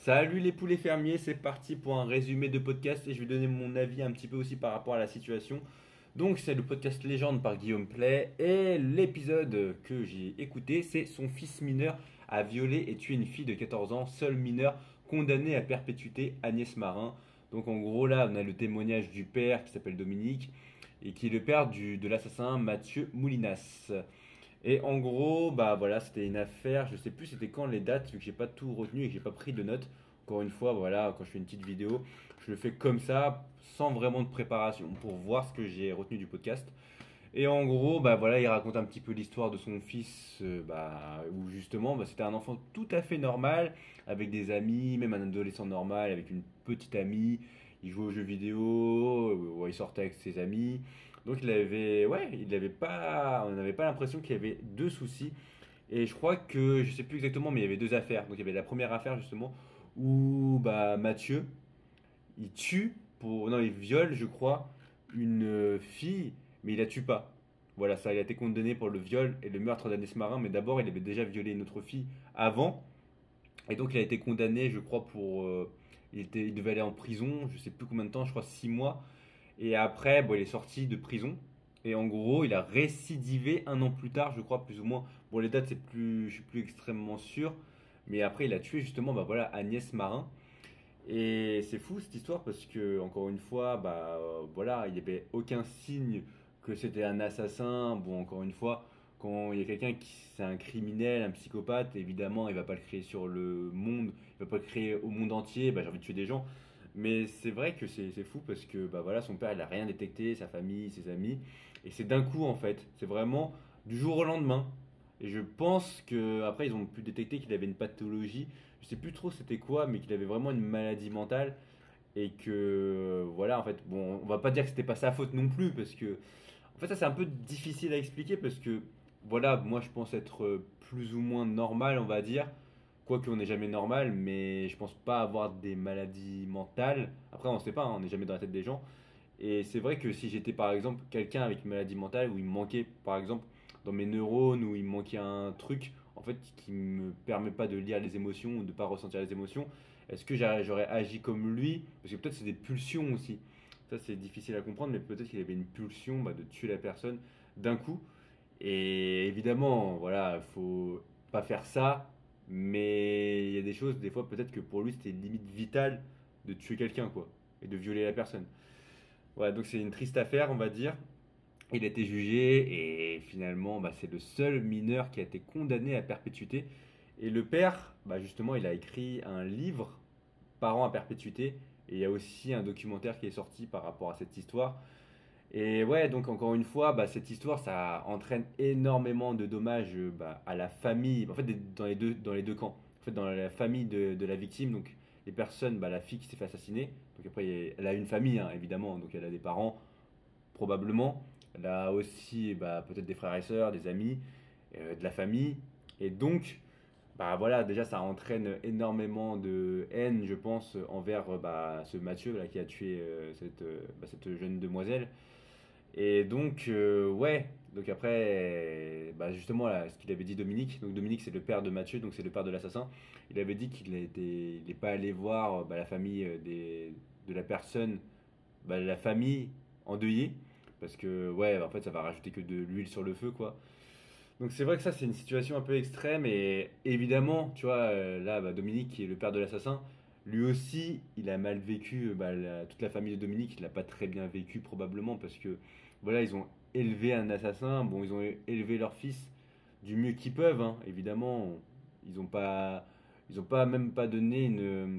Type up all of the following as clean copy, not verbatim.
Salut les poulets fermiers, c'est parti pour un résumé de podcast et je vais donner mon avis un petit peu aussi par rapport à la situation. Donc c'est le podcast Légende par Guillaume Play et l'épisode que j'ai écouté c'est son fils mineur a violé et tué une fille de 14 ans, seul mineur condamné à perpétuité, Agnès Marin. Donc en gros là on a le témoignage du père qui s'appelle Dominique et qui est le père de l'assassin Mathieu Moulinas. Et en gros, bah voilà, c'était une affaire, je sais plus c'était quand les dates, vu que j'ai pas tout retenu et que j'ai pas pris de notes. Encore une fois, voilà, quand je fais une petite vidéo, je le fais comme ça, sans vraiment de préparation, pour voir ce que j'ai retenu du podcast. Et en gros, bah voilà, il raconte un petit peu l'histoire de son fils, où justement, bah, c'était un enfant tout à fait normal, avec des amis, même un adolescent normal, avec une petite amie. Il jouait aux jeux vidéo, il sortait avec ses amis. Donc il avait pas, on n'avait pas l'impression qu'il y avait deux soucis. Et je crois que, je sais plus exactement, mais il y avait deux affaires. Donc il y avait la première affaire justement où bah Mathieu, non, il viole, je crois, une fille, mais il la tue pas. Voilà, ça, il a été condamné pour le viol et le meurtre d'Agnès Marin, mais d'abord il avait déjà violé une autre fille avant, et donc il a été condamné, je crois, il devait aller en prison, je sais plus combien de temps, je crois 6 mois, et après, bon, il est sorti de prison. Et en gros, il a récidivé un an plus tard, je crois, plus ou moins. Bon, les dates, je suis plus extrêmement sûr. Mais après, il a tué justement, bah voilà, Agnès Marin. Et c'est fou cette histoire parce que, encore une fois, voilà, il n'y avait aucun signe que c'était un assassin. Bon, encore une fois, quand il y a quelqu'un qui c'est un criminel, un psychopathe, évidemment, il va pas le créer sur le monde, il va pas le créer au monde entier. Bah, j'ai envie de tuer des gens. Mais c'est vrai que c'est fou parce que bah voilà, son père il a rien détecté, sa famille, ses amis, et c'est d'un coup en fait. C'est vraiment du jour au lendemain. Et je pense que après ils ont pu détecter qu'il avait une pathologie. Je sais plus trop c'était quoi, mais qu'il avait vraiment une maladie mentale et que voilà en fait. Bon, on va pas dire que c'était pas sa faute non plus parce que en fait ça c'est un peu difficile à expliquer parce que voilà, moi je pense être plus ou moins normal, on va dire. Quoique on n'est jamais normal, mais je pense pas avoir des maladies mentales. Après, on sait pas, hein, on n'est jamais dans la tête des gens. Et c'est vrai que si j'étais par exemple quelqu'un avec une maladie mentale où il me manquait par exemple dans mes neurones, où il me manquait un truc en fait qui me permet pas de lire les émotions ou de pas ressentir les émotions, est-ce que j'aurais agi comme lui? Parce que peut-être c'est des pulsions aussi. Ça c'est difficile à comprendre, mais peut-être qu'il avait une pulsion de tuer la personne d'un coup. Et évidemment, voilà, faut pas faire ça, mais il y a des choses, des fois, peut-être que pour lui, c'était une limite vitale de tuer quelqu'un, quoi, et de violer la personne. Voilà, donc c'est une triste affaire, on va dire. Il a été jugé et finalement, bah, c'est le seul mineur qui a été condamné à perpétuité. Et le père, bah, justement, il a écrit un livre, Parents à perpétuité, et il y a aussi un documentaire qui est sorti par rapport à cette histoire. Et ouais, donc encore une fois, bah, cette histoire, ça entraîne énormément de dommages à la famille, en fait, dans les deux camps. En fait, dans la famille de la victime, donc les personnes, bah, la fille qui s'est fait assassiner, donc après, elle a une famille, hein, évidemment, donc elle a des parents, probablement. Elle a aussi bah, peut-être des frères et sœurs, des amis, de la famille. Et donc, bah voilà, déjà, ça entraîne énormément de haine, je pense, envers ce Mathieu là, qui a tué cette jeune demoiselle. Et donc, ouais, donc après, bah justement, là, ce qu'il avait dit Dominique, donc Dominique c'est le père de Mathieu, donc c'est le père de l'assassin, il avait dit il n'est pas allé voir la famille de la personne, la famille endeuillée, parce que, ouais, en fait, ça va rajouter que de l'huile sur le feu, quoi. Donc c'est vrai que ça, c'est une situation un peu extrême, et évidemment, tu vois, là, Dominique, qui est le père de l'assassin, lui aussi, il a mal vécu, toute la famille de Dominique, il n'a pas très bien vécu probablement, parce que, voilà, ils ont élevé un assassin, bon, ils ont élevé leur fils du mieux qu'ils peuvent, hein, évidemment, ils ont pas même pas donné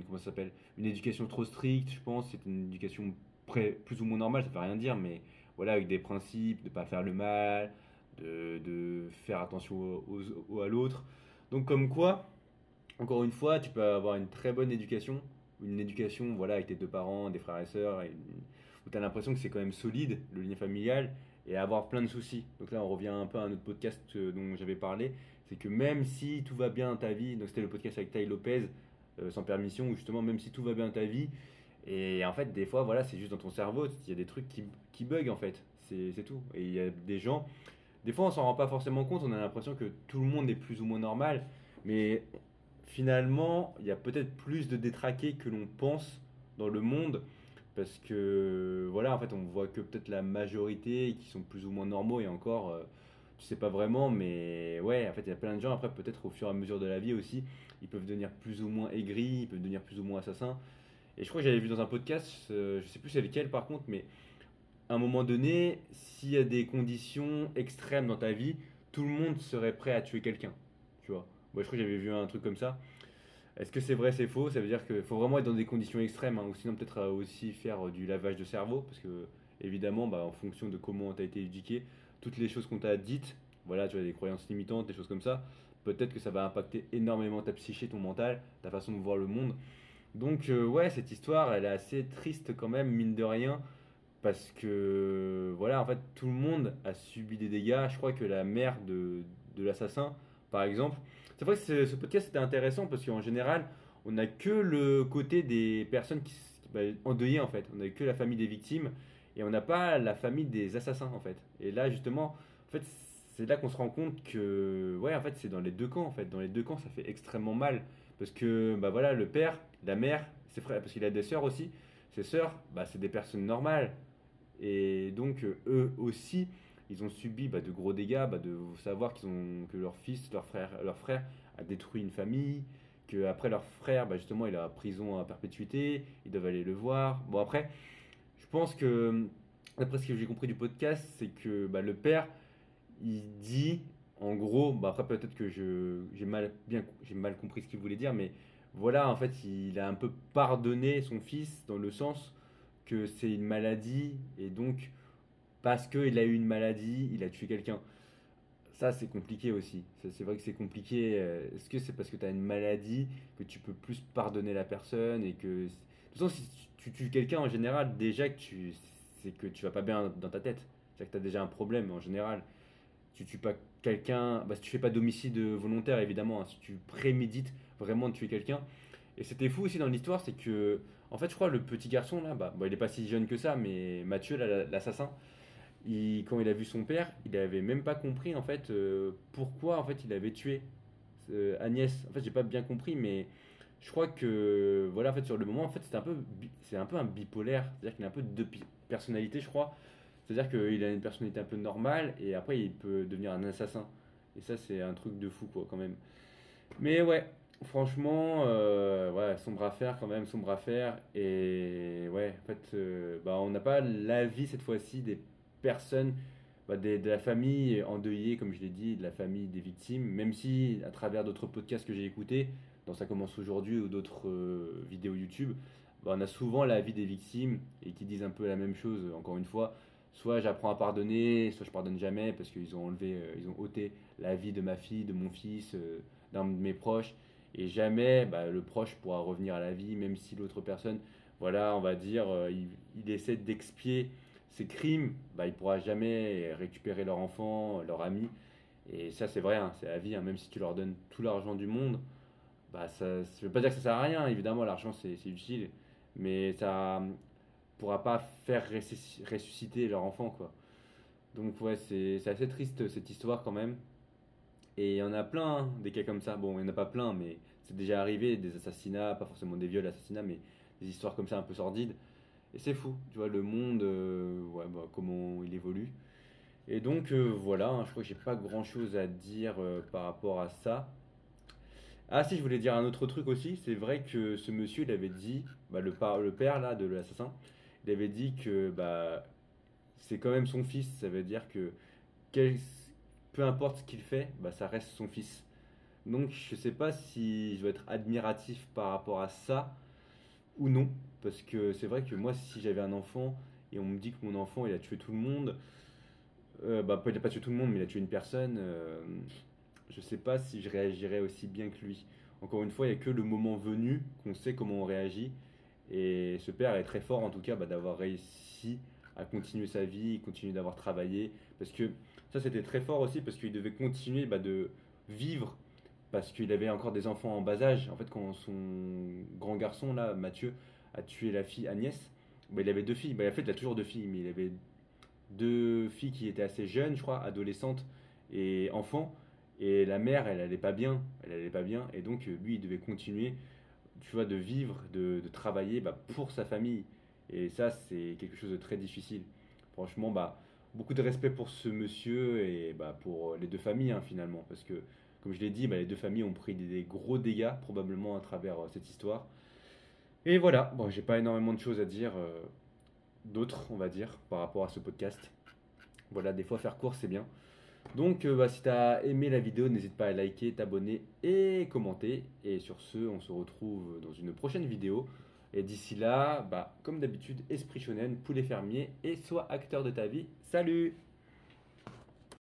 comment ça s'appelle, une éducation trop stricte, je pense, c'est une éducation plus ou moins normale, ça veut rien dire, mais voilà, avec des principes, de pas faire le mal, de faire attention à l'autre. Donc comme quoi, encore une fois, tu peux avoir une très bonne éducation, une éducation voilà, avec tes deux parents, des frères et sœurs, où tu as l'impression que c'est quand même solide, le lien familial, et avoir plein de soucis. Donc là, on revient un peu à un autre podcast dont j'avais parlé, c'est que même si tout va bien dans ta vie, donc c'était le podcast avec Tai Lopez, sans permission, où justement, même si tout va bien dans ta vie, et en fait, des fois, voilà, c'est juste dans ton cerveau, il y a des trucs qui bug en fait, c'est tout. Et il y a des gens, des fois, on s'en rend pas forcément compte, on a l'impression que tout le monde est plus ou moins normal, mais finalement, il y a peut-être plus de détraqués que l'on pense dans le monde, parce que voilà, en fait, on voit que peut-être la majorité qui sont plus ou moins normaux, et encore, tu sais pas vraiment, mais ouais, en fait, il y a plein de gens, après, peut-être au fur et à mesure de la vie aussi, ils peuvent devenir plus ou moins aigris, ils peuvent devenir plus ou moins assassins. Et je crois que j'avais vu dans un podcast, je sais plus c'est lequel par contre, mais à un moment donné, s'il y a des conditions extrêmes dans ta vie, tout le monde serait prêt à tuer quelqu'un. Tu vois. Moi, je crois que j'avais vu un truc comme ça. Est-ce que c'est vrai, c'est faux? Ça veut dire qu'il faut vraiment être dans des conditions extrêmes, hein, ou sinon peut-être aussi faire du lavage de cerveau, parce que évidemment, bah, en fonction de comment tu as été éduqué, toutes les choses qu'on t'a dites, voilà, tu as des croyances limitantes, des choses comme ça, peut-être que ça va impacter énormément ta psyché, ton mental, ta façon de voir le monde. Donc ouais, cette histoire, elle est assez triste quand même, mine de rien, parce que voilà, en fait, tout le monde a subi des dégâts. Je crois que la mère de l'assassin, par exemple, c'est vrai que ce podcast était intéressant parce qu'en général, on n'a que le côté des personnes bah, endeuillées en fait. On n'a que la famille des victimes et on n'a pas la famille des assassins en fait. Et là, justement, en fait, c'est là qu'on se rend compte que ouais, en fait, c'est dans les deux camps en fait. Dans les deux camps, ça fait extrêmement mal parce que bah voilà, le père, la mère, ses frères, parce qu'il a des sœurs aussi. Ses sœurs, bah, c'est des personnes normales. Et donc, eux aussi, ils ont subi bah, de gros dégâts, bah, de savoir que leur fils, leur frère a détruit une famille, que après leur frère, bah, justement, il est en prison à perpétuité, ils doivent aller le voir. Bon, après, je pense que, d'après ce que j'ai compris du podcast, c'est que bah, le père, il dit, en gros, bah, après peut-être que j'ai mal compris ce qu'il voulait dire, mais voilà, en fait, il a un peu pardonné son fils dans le sens que c'est une maladie et donc parce qu'il a eu une maladie, il a tué quelqu'un. Ça, c'est compliqué aussi. C'est vrai que c'est compliqué. Est-ce que c'est parce que tu as une maladie que tu peux plus pardonner la personne et que... De toute façon, si tu tues quelqu'un en général, déjà c'est que tu vas pas bien dans ta tête. C'est que tu as déjà un problème en général. Tu tues pas quelqu'un, bah, si tu fais pas d'homicide volontaire évidemment, hein, si tu prémédites vraiment de tuer quelqu'un. Et c'était fou aussi dans l'histoire, c'est que, en fait, je crois le petit garçon là, bah, bon, il est pas si jeune que ça, mais Mathieu, là, l'assassin, quand il a vu son père, il avait même pas compris en fait pourquoi en fait il avait tué Agnès. En fait, j'ai pas bien compris, mais je crois que voilà, en fait, sur le moment, en fait, c'est un peu un bipolaire, c'est-à-dire qu'il a un peu deux personnalités, je crois. C'est-à-dire qu'il a une personnalité un peu normale et après il peut devenir un assassin. Et ça, c'est un truc de fou, quoi, quand même. Mais ouais, franchement, ouais, sombre affaire quand même, sombre affaire. Et ouais, en fait, bah, on n'a pas l'avis cette fois-ci des personnes, bah, de la famille endeuillée, comme je l'ai dit, de la famille des victimes, même si à travers d'autres podcasts que j'ai écoutés, dans Ça commence aujourd'hui ou d'autres vidéos YouTube, bah, on a souvent l'avis des victimes et qui disent un peu la même chose, encore une fois. Soit j'apprends à pardonner, soit je pardonne jamais parce qu'ils ont ils ont ôté la vie de ma fille, de mon fils, d'un de mes proches. Et jamais bah, le proche pourra revenir à la vie, même si l'autre personne, voilà, on va dire, il essaie d'expier ses crimes, bah, il pourra jamais récupérer leur enfant, leur ami. Et ça, c'est vrai, hein, c'est la vie, hein, même si tu leur donnes tout l'argent du monde, bah, ça veut pas dire que ça sert à rien, évidemment, l'argent c'est utile, mais ça pourra pas faire ressusciter leur enfant, quoi. Donc, ouais, c'est assez triste cette histoire quand même. Et il y en a plein, hein, des cas comme ça. Bon, il n'y en a pas plein, mais c'est déjà arrivé, des assassinats, pas forcément des viols, assassinats, mais des histoires comme ça un peu sordides. Et c'est fou, tu vois, le monde, ouais, bah, comment il évolue. Et donc, voilà, hein, je crois que j'ai pas grand chose à dire par rapport à ça. Ah, si, je voulais dire un autre truc aussi. C'est vrai que ce monsieur, il avait dit, bah, le père là de l'assassin, il avait dit que bah, c'est quand même son fils. Ça veut dire que quel- peu importe ce qu'il fait, bah, ça reste son fils. Donc je sais pas si je dois être admiratif par rapport à ça ou non. Parce que c'est vrai que moi, si j'avais un enfant et on me dit que mon enfant il a tué tout le monde, bah il a pas tué tout le monde, mais il a tué une personne, je sais pas si je réagirais aussi bien que lui. Encore une fois, il n'y a que le moment venu qu'on sait comment on réagit. Et ce père est très fort en tout cas bah, d'avoir réussi à continuer sa vie, continuer d'avoir travaillé. Parce que ça c'était très fort aussi parce qu'il devait continuer bah, de vivre parce qu'il avait encore des enfants en bas âge. En fait, quand son grand garçon, là, Mathieu, a tué la fille Agnès, bah, il avait deux filles. Bah, en fait, il a toujours deux filles, mais il avait deux filles qui étaient assez jeunes, je crois, adolescentes et enfants. Et la mère, elle allait pas bien, elle allait pas bien, et donc lui, il devait continuer, tu vois, de vivre, de travailler bah, pour sa famille. Et ça, c'est quelque chose de très difficile. Franchement, bah, beaucoup de respect pour ce monsieur et bah, pour les deux familles, hein, finalement, parce que, comme je l'ai dit, bah, les deux familles ont pris des gros dégâts, probablement, à travers cette histoire. Et voilà, bon, j'ai pas énormément de choses à dire, d'autres, on va dire, par rapport à ce podcast. Voilà, des fois, faire court, c'est bien. Donc, bah, si tu as aimé la vidéo, n'hésite pas à liker, t'abonner et commenter. Et sur ce, on se retrouve dans une prochaine vidéo. Et d'ici là, bah, comme d'habitude, esprit shonen, poulet fermier et sois acteur de ta vie. Salut!